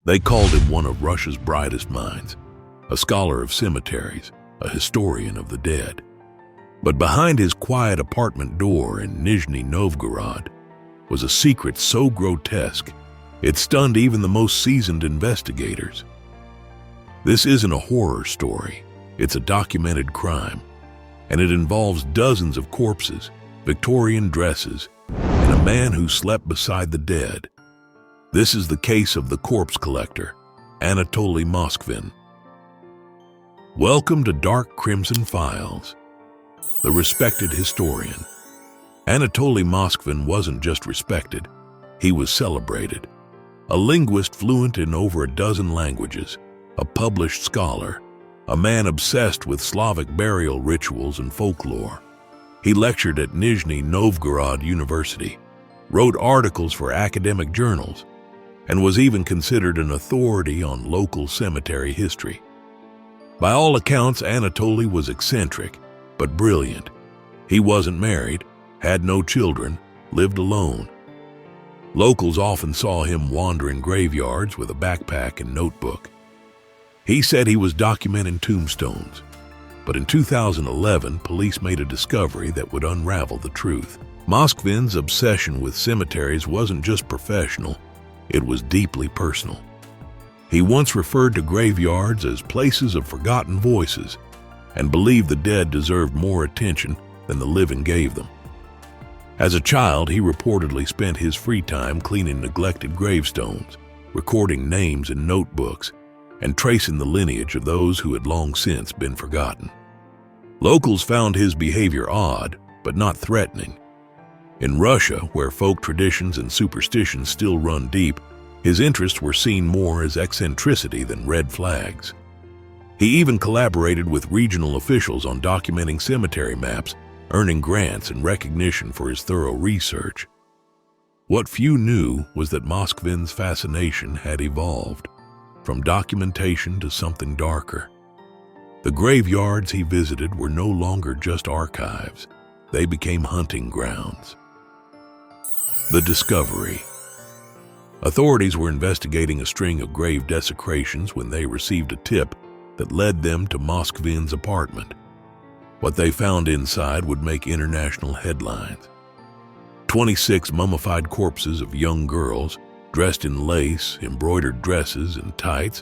They called him one of Russia's brightest minds, a scholar of cemeteries, a historian of the dead. But behind his quiet apartment door in Nizhny Novgorod was a secret so grotesque it stunned even the most seasoned investigators. This isn't a horror story, it's a documented crime, and it involves dozens of corpses, Victorian dresses, and a man who slept beside the dead. This is the case of the corpse collector, Anatoly Moskvin. Welcome to Dark Crimson Files. The respected historian. Anatoly Moskvin wasn't just respected, he was celebrated. A linguist fluent in over a dozen languages, a published scholar, a man obsessed with Slavic burial rituals and folklore. He lectured at Nizhny Novgorod University, wrote articles for academic journals, and was even considered an authority on local cemetery history. By all accounts, Anatoly was eccentric, but brilliant. He wasn't married, had no children, lived alone. Locals often saw him wandering graveyards with a backpack and notebook. He said he was documenting tombstones, but in 2011, police made a discovery that would unravel the truth. Moskvin's obsession with cemeteries wasn't just professional, it was deeply personal. He once referred to graveyards as places of forgotten voices and believed the dead deserved more attention than the living gave them. As a child, he reportedly spent his free time cleaning neglected gravestones, recording names in notebooks, and tracing the lineage of those who had long since been forgotten. Locals found his behavior odd, but not threatening. In Russia, where folk traditions and superstitions still run deep, his interests were seen more as eccentricity than red flags. He even collaborated with regional officials on documenting cemetery maps, earning grants and recognition for his thorough research. What few knew was that Moskvin's fascination had evolved, from documentation to something darker. The graveyards he visited were no longer just archives, they became hunting grounds. The discovery. Authorities were investigating a string of grave desecrations when they received a tip that led them to Moskvin's apartment. What they found inside would make international headlines. 26 mummified corpses of young girls, dressed in lace, embroidered dresses, and tights,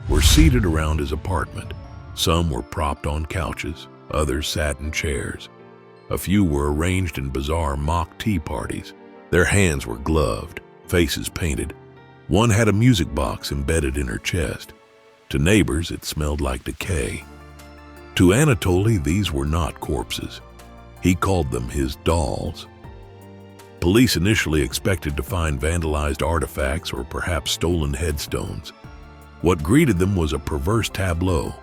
were seated around his apartment. Some were propped on couches, others sat in chairs. A few were arranged in bizarre mock tea parties. Their hands were gloved, faces painted. One had a music box embedded in her chest. To neighbors, it smelled like decay. To Anatoly, these were not corpses. He called them his dolls. Police initially expected to find vandalized artifacts or perhaps stolen headstones. What greeted them was a perverse tableau.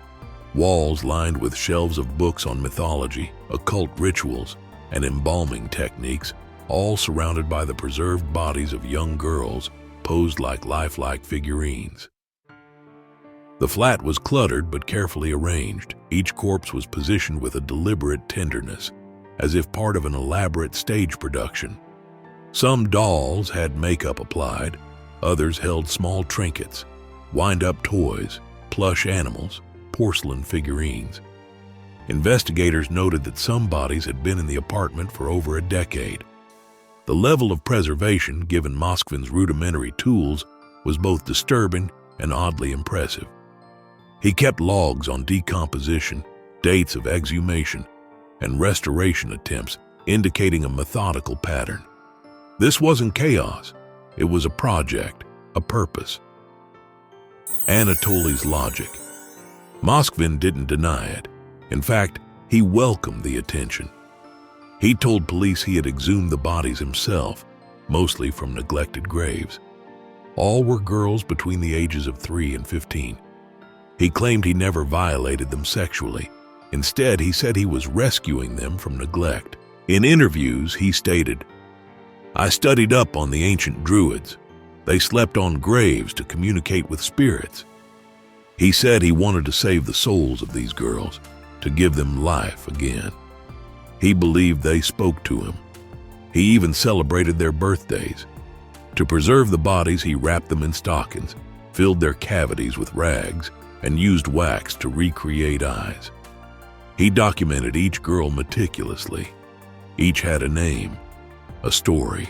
Walls lined with shelves of books on mythology, occult rituals, and embalming techniques, all surrounded by the preserved bodies of young girls posed like lifelike figurines. The flat was cluttered but carefully arranged. Each corpse was positioned with a deliberate tenderness, as if part of an elaborate stage production. Some dolls had makeup applied, others held small trinkets, wind-up toys, plush animals, porcelain figurines. Investigators noted that some bodies had been in the apartment for over a decade. The level of preservation, given Moskvin's rudimentary tools, was both disturbing and oddly impressive. He kept logs on decomposition, dates of exhumation, and restoration attempts, indicating a methodical pattern. This wasn't chaos, it was a project, a purpose. Anatoly's logic. Moskvin didn't deny it. In fact, he welcomed the attention. He told police he had exhumed the bodies himself, mostly from neglected graves. All were girls between the ages of 3 and 15. He claimed he never violated them sexually. Instead, he said he was rescuing them from neglect. In interviews, he stated, "I studied up on the ancient Druids. They slept on graves to communicate with spirits." He said he wanted to save the souls of these girls, to give them life again. He believed they spoke to him. He even celebrated their birthdays. To preserve the bodies, he wrapped them in stockings, filled their cavities with rags, and used wax to recreate eyes. He documented each girl meticulously. Each had a name, a story,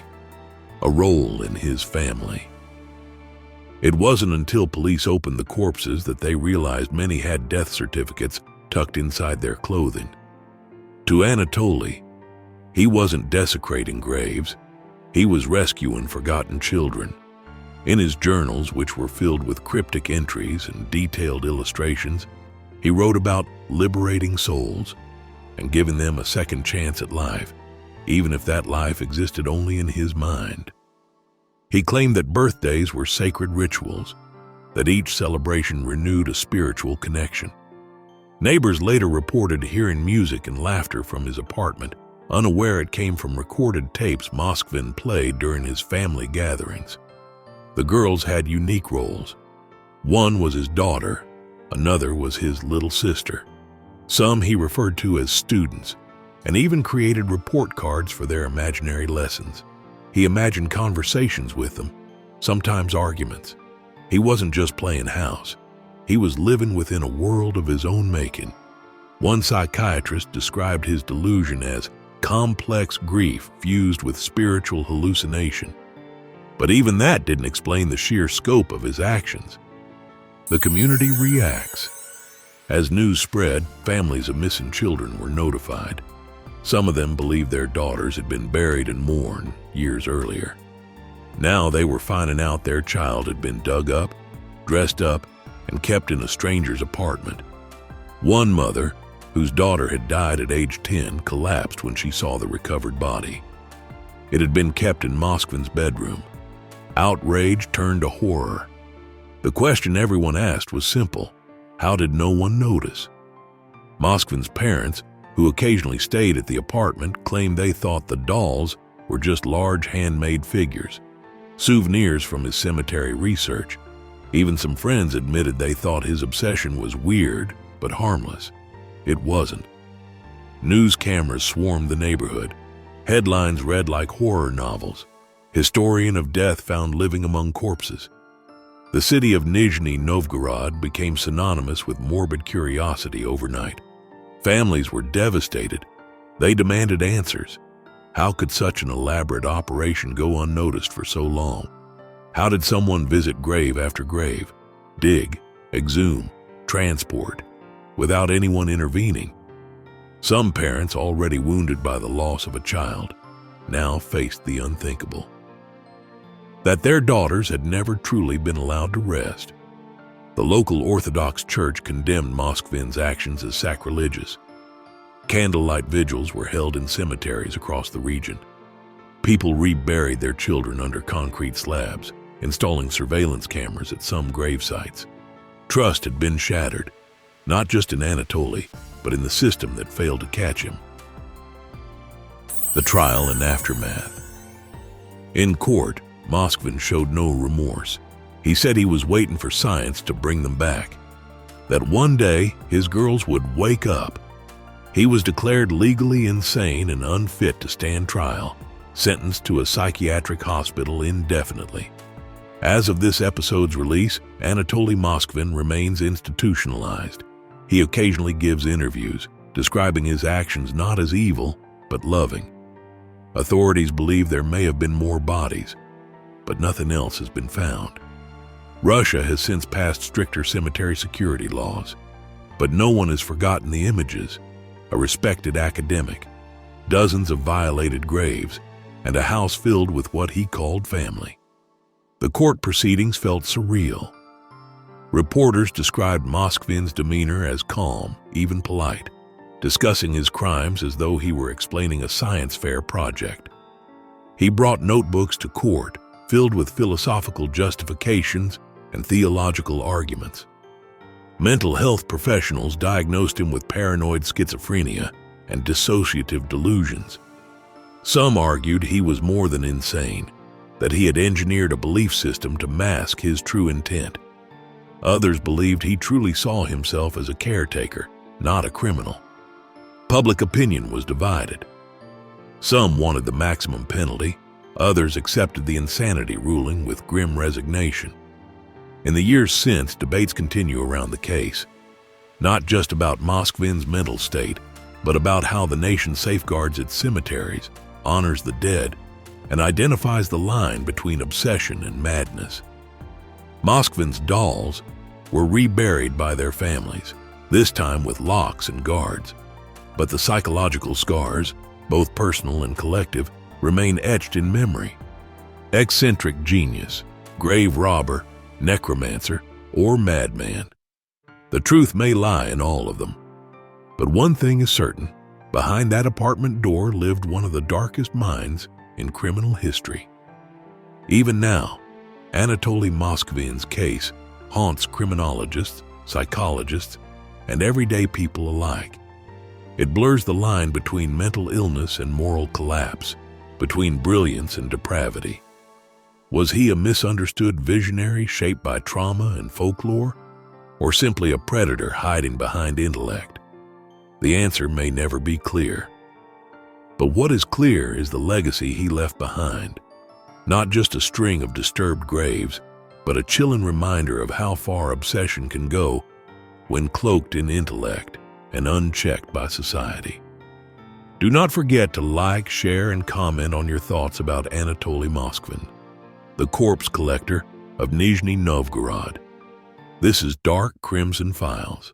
a role in his family. It wasn't until police opened the corpses that they realized many had death certificates tucked inside their clothing. To Anatoly, he wasn't desecrating graves, he was rescuing forgotten children. In his journals, which were filled with cryptic entries and detailed illustrations, he wrote about liberating souls and giving them a second chance at life, even if that life existed only in his mind. He claimed that birthdays were sacred rituals, that each celebration renewed a spiritual connection. Neighbors later reported hearing music and laughter from his apartment, unaware it came from recorded tapes Moskvin played during his family gatherings. The girls had unique roles. One was his daughter, another was his little sister. Some he referred to as students, and even created report cards for their imaginary lessons. He imagined conversations with them, sometimes arguments. He wasn't just playing house. He was living within a world of his own making. One psychiatrist described his delusion as complex grief fused with spiritual hallucination. But even that didn't explain the sheer scope of his actions. The community reacts. As news spread, families of missing children were notified. Some of them believed their daughters had been buried and mourned years earlier. Now they were finding out their child had been dug up, dressed up, and kept in a stranger's apartment. One mother, whose daughter had died at age 10, collapsed when she saw the recovered body. It had been kept in Moskvin's bedroom. Outrage turned to horror. The question everyone asked was simple: how did no one notice? Moskvin's parents, who occasionally stayed at the apartment, claimed they thought the dolls were just large handmade figures, souvenirs from his cemetery research. Even some friends admitted they thought his obsession was weird but harmless. It wasn't. News cameras swarmed the neighborhood. Headlines read like horror novels. Historian of death found living among corpses. The city of Nizhny Novgorod became synonymous with morbid curiosity overnight. Families were devastated. They demanded answers. How could such an elaborate operation go unnoticed for so long? How did someone visit grave after grave, dig, exhume, transport, without anyone intervening? Some parents, already wounded by the loss of a child, now faced the unthinkable: that their daughters had never truly been allowed to rest. The local Orthodox Church condemned Moskvin's actions as sacrilegious. Candlelight vigils were held in cemeteries across the region. People reburied their children under concrete slabs, installing surveillance cameras at some grave sites. Trust had been shattered, not just in Anatoly, but in the system that failed to catch him. The trial and aftermath. In court, Moskvin showed no remorse. He said he was waiting for science to bring them back, that one day his girls would wake up. He was declared legally insane and unfit to stand trial, sentenced to a psychiatric hospital indefinitely. As of this episode's release, Anatoly Moskvin remains institutionalized. He occasionally gives interviews, describing his actions not as evil, but loving. Authorities believe there may have been more bodies, but nothing else has been found. Russia has since passed stricter cemetery security laws, but no one has forgotten the images: a respected academic, dozens of violated graves, and a house filled with what he called family. The court proceedings felt surreal. Reporters described Moskvin's demeanor as calm, even polite, discussing his crimes as though he were explaining a science fair project. He brought notebooks to court, filled with philosophical justifications and theological arguments. Mental health professionals diagnosed him with paranoid schizophrenia and dissociative delusions. Some argued he was more than insane, that he had engineered a belief system to mask his true intent. Others believed he truly saw himself as a caretaker, not a criminal. Public opinion was divided. Some wanted the maximum penalty, others accepted the insanity ruling with grim resignation. In the years since, debates continue around the case, not just about Moskvin's mental state, but about how the nation safeguards its cemeteries, honors the dead, and identifies the line between obsession and madness. Moskvin's dolls were reburied by their families, this time with locks and guards. But the psychological scars, both personal and collective, remain etched in memory. Eccentric genius, grave robber, necromancer, or madman. The truth may lie in all of them. But one thing is certain, behind that apartment door lived one of the darkest minds in criminal history. Even now, Anatoly Moskvin's case haunts criminologists, psychologists, and everyday people alike. It blurs the line between mental illness and moral collapse, between brilliance and depravity. Was he a misunderstood visionary shaped by trauma and folklore, or simply a predator hiding behind intellect? The answer may never be clear. But what is clear is the legacy he left behind. Not just a string of disturbed graves, but a chilling reminder of how far obsession can go when cloaked in intellect and unchecked by society. Do not forget to like, share, and comment on your thoughts about Anatoly Moskvin, the corpse collector of Nizhny Novgorod. This is Dark Crimson Files.